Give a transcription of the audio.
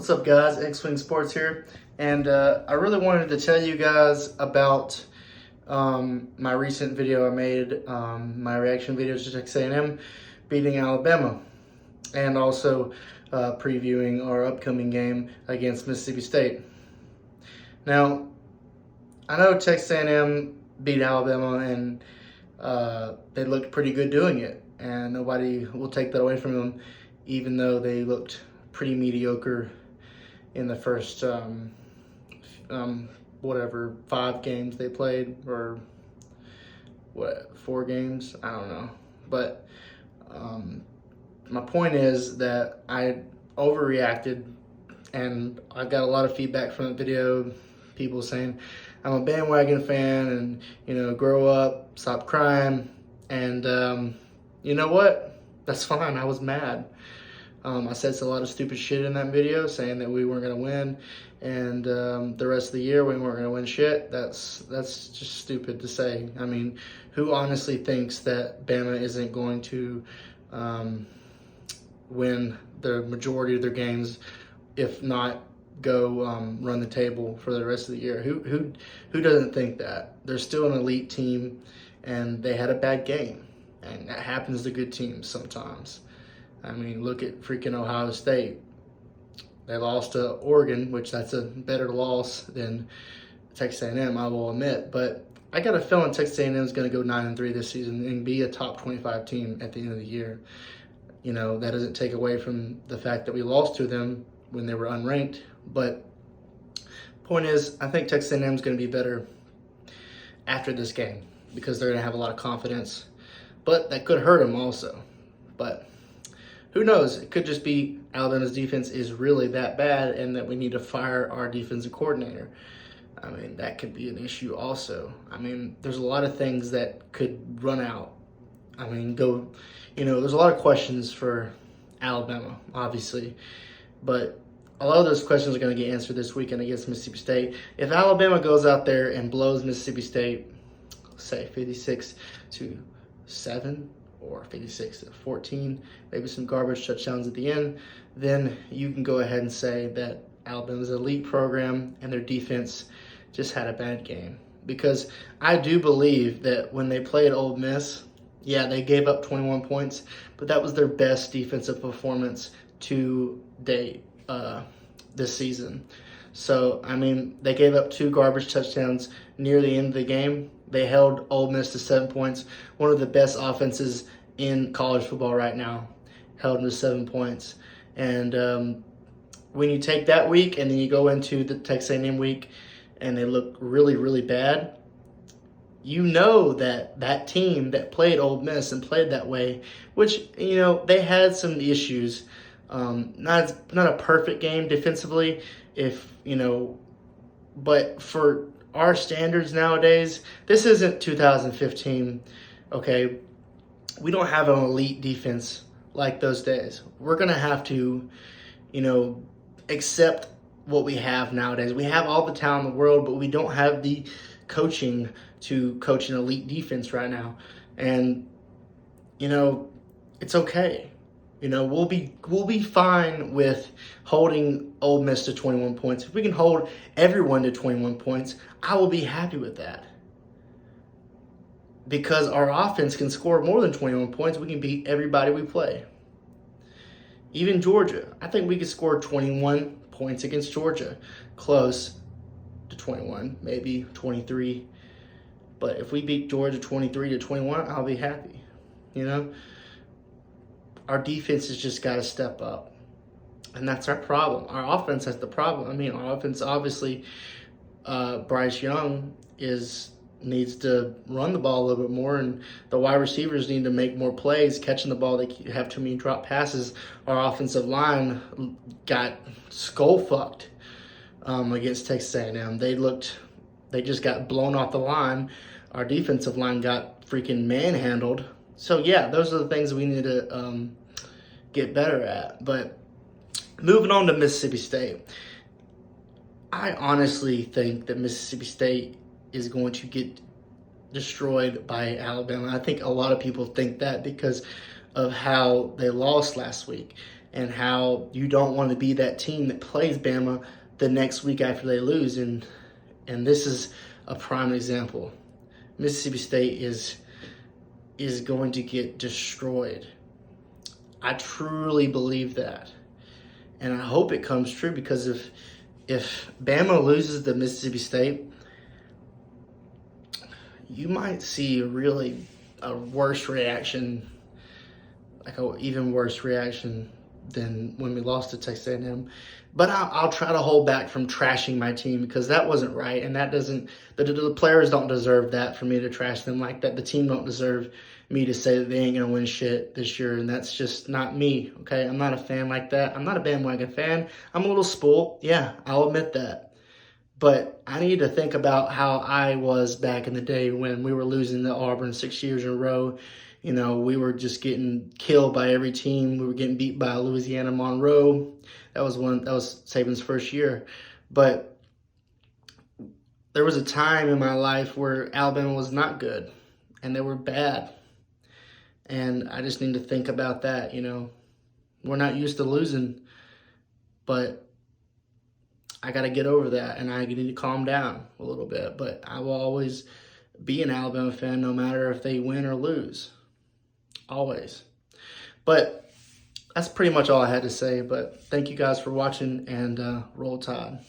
What's up, guys? X-Wing Sports here, and I really wanted to tell you guys about my recent video I made, my reaction videos to Texas A&M beating Alabama, and also previewing our upcoming game against Mississippi State. Now, I know Texas A&M beat Alabama, and they looked pretty good doing it, and nobody will take that away from them, even though they looked pretty mediocre in the first whatever 5 games they played, or what, 4 games, I don't know. But my point is that I overreacted, and I got a lot of feedback from the video, people saying I'm a bandwagon fan, and grow up, stop crying. And you know what, that's fine. I was mad. I said a lot of stupid shit in that video, saying that we weren't going to win, and the rest of the year we weren't going to win shit. That's just stupid to say. I mean, who honestly thinks that Bama isn't going to win the majority of their games, if not go run the table for the rest of the year? Who doesn't think that? They're still an elite team, and they had a bad game, and that happens to good teams sometimes. I mean, look at freaking Ohio State. They lost to Oregon, which that's a better loss than Texas A&M, I will admit. But I got a feeling Texas A&M is going to go 9-3 this season and be a top 25 team at the end of the year. That doesn't take away from the fact that we lost to them when they were unranked. But point is, I think Texas A&M is going to be better after this game, because they're going to have a lot of confidence. But that could hurt them also. But who knows? It could just be Alabama's defense is really that bad, and that we need to fire our defensive coordinator. I mean, that could be an issue also. I mean, there's a lot of things that could run out. I mean, there's a lot of questions for Alabama, obviously. But a lot of those questions are going to get answered this weekend against Mississippi State. If Alabama goes out there and blows Mississippi State, say 56-7, or 56-14, maybe some garbage touchdowns at the end, then you can go ahead and say that Alabama's an elite program and their defense just had a bad game. Because I do believe that when they played Ole Miss, yeah, they gave up 21 points, but that was their best defensive performance to date this season. So, I mean, they gave up 2 garbage touchdowns near the end of the game. They held Ole Miss to 7 points. One of the best offenses in college football right now, held them to 7 points. And when you take that week and then you go into the Texas A&M week and they look really, really bad, you know that team that played Ole Miss and played that way, which, they had some issues. Not a perfect game defensively, but for our standards nowadays, this isn't 2015, okay? We don't have an elite defense like those days. We're going to have to, accept what we have nowadays. We have all the talent in the world, but we don't have the coaching to coach an elite defense right now. And, it's okay. We'll be fine with holding Ole Miss to 21 points. If we can hold everyone to 21 points, I will be happy with that. Because our offense can score more than 21 points, we can beat everybody we play. Even Georgia, I think we could score 21 points against Georgia. Close to 21, maybe 23. But if we beat Georgia 23-21, I'll be happy. Our defense has just got to step up. And that's our problem. Our offense has the problem. I mean, our offense, obviously, Bryce Young needs to run the ball a little bit more, and the wide receivers need to make more plays, catching the ball. They have too many drop passes. Our offensive line got skull-fucked against Texas A&M. They just got blown off the line. Our defensive line got freaking manhandled. So, yeah, those are the things we need to get better at. But moving on to Mississippi State, I honestly think that Mississippi State is going to get destroyed by Alabama. I think a lot of people think that because of how they lost last week. and how you don't want to be that team that plays Bama the next week after they lose. And this is a prime example. Mississippi State is going to get destroyed. I truly believe that. And I hope it comes true, because if Bama loses to Mississippi State, you might see a worse reaction, like an even worse reaction than when we lost to Texas A&M. But I'll try to hold back from trashing my team, because that wasn't right, and that doesn't. The players don't deserve that for me to trash them like that. The team don't deserve me to say that they ain't gonna win shit this year, and that's just not me. Okay, I'm not a fan like that. I'm not a bandwagon fan. I'm a little spoiled. Yeah, I'll admit that. But I need to think about how I was back in the day when we were losing to Auburn 6 years in a row. You know, we were just getting killed by every team. We were getting beat by Louisiana Monroe. That was Saban's first year. But there was a time in my life where Alabama was not good, and they were bad. And I just need to think about that, you know. We're not used to losing, but I got to get over that, and I need to calm down a little bit. But I will always be an Alabama fan, no matter if they win or lose. Always. But that's pretty much all I had to say. But thank you guys for watching, and roll Tide.